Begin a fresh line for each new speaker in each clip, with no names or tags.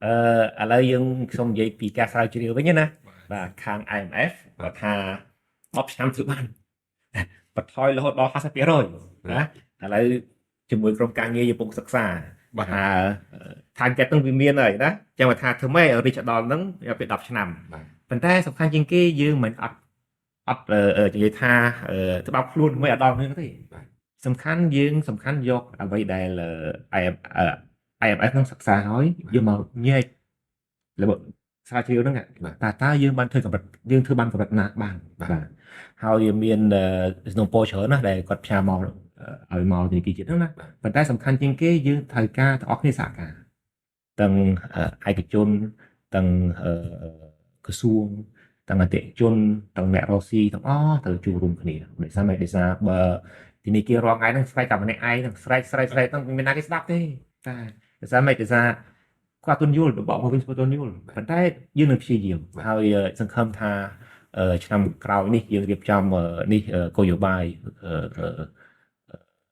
ឥឡូវយើងខ្ញុំនិយាយពីការស្រាវជ្រាវវិញណាបាទខាង IMF គាត់ថា10ឆ្នាំធ្វើបានបន្ថយរហូតដល់50%ណាឥឡូវជាមួយក្រុមការងារយើងកំពុងសិក្សាថាtarget ហ្នឹងវាមានហើយណាចាំថាធ្វើម៉េចឲ្យ reach ដល់ហ្នឹងរយៈពេល10ឆ្នាំប៉ុន្តែសំខាន់ជាងគេយើងមិនអត់និយាយថាច្បាប់ខ្លួនមិនឲ្យដល់ហ្នឹងទេសំខាន់យកអ្វីដែល IMF នឹងសិក្សាហើយយកមកញែករបបស្រាវជ្រាវហ្នឹងតើយើងបានធ្វើកម្រិតយើងធ្វើបានកម្រិតណាបានបាទហើយមានស្នងពោច្រើនណាស់ដែលគាត់ផ្សាយមកឲ្យមកធនាគារជាតិហ្នឹងណាប៉ុន្តែសំខាន់ជាងគេយើងត្រូវការទាំងអស់គ្នាសហការទាំងឯកជនទាំងក្រសួងទាំងអតិថិជនទាំងអ្នករកស៊ីទាំងអស់ត្រូវជួបរួមគ្នាដោយសារបើធនាគាររាល់ថ្ងៃហ្នឹងស្រែកតែម្នាក់ឯងហ្នឹងស្រែកហ្នឹងមានណាគេស្ដាប់ទេតែដោយសារគាត់ទុនយល់របបមកវិញទុនយល់ប៉ុន្តែយើងនឹងព្យាយាមហើយសង្ឃឹមថាឆ្នាំក្រោយនេះយើងរៀបចំនេះគោលនយោបាយ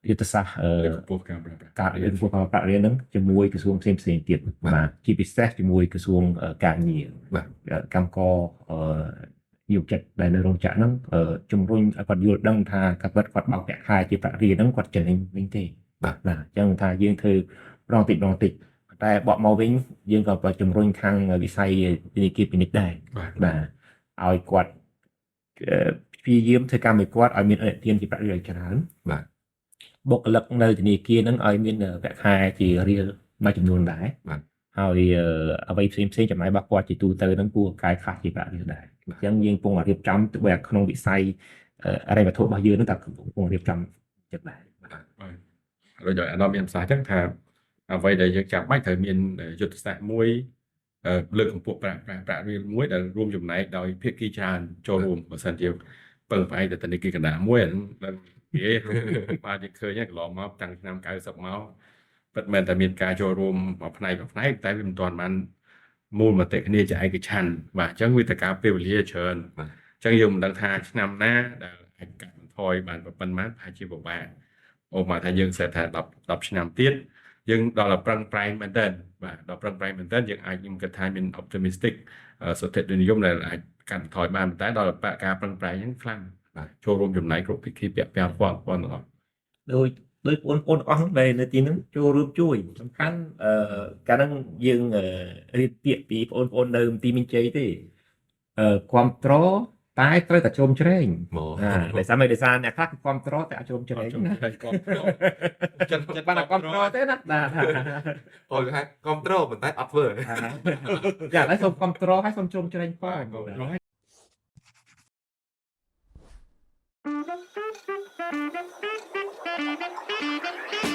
យុទ្ធសាស្ត្រការរៀនពូការប្រាក់រៀនហ្នឹងជាមួយក្រសួងផ្សេងទៀតបាទជាពិសេសជាមួយក្រសួងការងារបាទកម្មករយុវចិត្តដែលនៅរោងចក្រហ្នឹងជំរុញឲ្យគាត់យល់ដឹងថាគាត់បោកប្រាក់ខែជាប្រាក់រៀនហ្នឹងគាត់ចំណេញវិញទេបាទអញ្ចឹងថាយើងធ្វើរងតិចតែបកមកវិញយើងក៏ជំរុញខាងវិស័យធនាគារពាណិជ្ជដែរបាទឲ្យគាត់ព្យាយាមធ្វើកម្មឲ្យគាត់ឲ្យមានអនុទានជាប្រាក់រៀលច្រើនបាទបុគ្គលិកនៅធនាគារហ្នឹងឲ្យមានប្រាក់ខែជារៀលមួយចំនួនដែរបាទហើយអ្វីផ្សេងចំណាយរបស់គាត់ជាទូទៅហ្នឹងគួរកែខ្លះជាប្រាក់រៀលដែរអញ្ចឹងយើងកំពុងរៀបចំទៅក្នុងវិស័យអរិយវត្ថុរបស់យើងហ្នឹងតើកំពុងរៀបចំចិត្តដែរ
បាទដូចឲ្យអានោះមានប្រសាសន៍ចឹងថាអ្វីដែលយើងចាំបាច់ត្រូវមានយុទ្ធសាស្ត្រមួយលើកកម្ពស់ប្រាក់រៀលមួយដែលរួមចំណែកដោយភាគីច្រើនចូលរួមបើសិនជាពឹងផ្អែកទៅធនាគារកណ្ដាលមួយហ្នឹងនិយាយបាទយើងឃើញកន្លងមកតាំងឆ្នាំ90មកពិតមែនតែមានការចូលរួមមួយផ្នែកតែវាមិនទាន់បានមូលមតិគ្នាជាឯកច្ឆន្ទបាទអញ្ចឹងវាទៅការពេលវេលាច្រើនបាទអញ្ចឹងយើងមិនដឹងថាឆ្នាំណាដែលអាចកាត់បន្ថយបានប៉ុណ្ណាប្រហែលជាពិបាកអូមកថាយើងសេតថា10ឆ្នាំទៀតយើងដល់ប្រឹងប្រែងមែនតើបាទដល់ប្រឹងប្រែងមែនតើយើងអាចខ្ញុំគិតថាមាន optimistic សុទ្ធិនិយមដែលអាចកាត់បន្ថយបានតែដល់ការប្រឹងប្រែងហ្នឹងខ្លាំងបាទចូលរួមចំណែកគ្រប់ភាគីពាក់ព័ន្ធទាំងអស់
ដោយបងប្អូនទាំងអស់ដែលនៅទីហ្នឹងចូលរួមជួយសំខាន់កាលហ្នឹងយើងរៀបពាក្យពីបងប្អូននៅទីមានជ័យទេគ្រប់ត្រតែត្រូវតែជ្រុំជ្រែងដោយសារអ្នកខ្លះគ្រប់ត្រតែអត់ជ្រុំជ្រែងណាចិត្តបានគ្រប់ត្រទេណា
អូយហ่าគ្រប់ត្រប៉ុន្តែអត់ធ្វើ
ចាឥឡូវសូមគ្រប់ត្រហើយសូមជ្រុំជ្រែងផង
Thank you.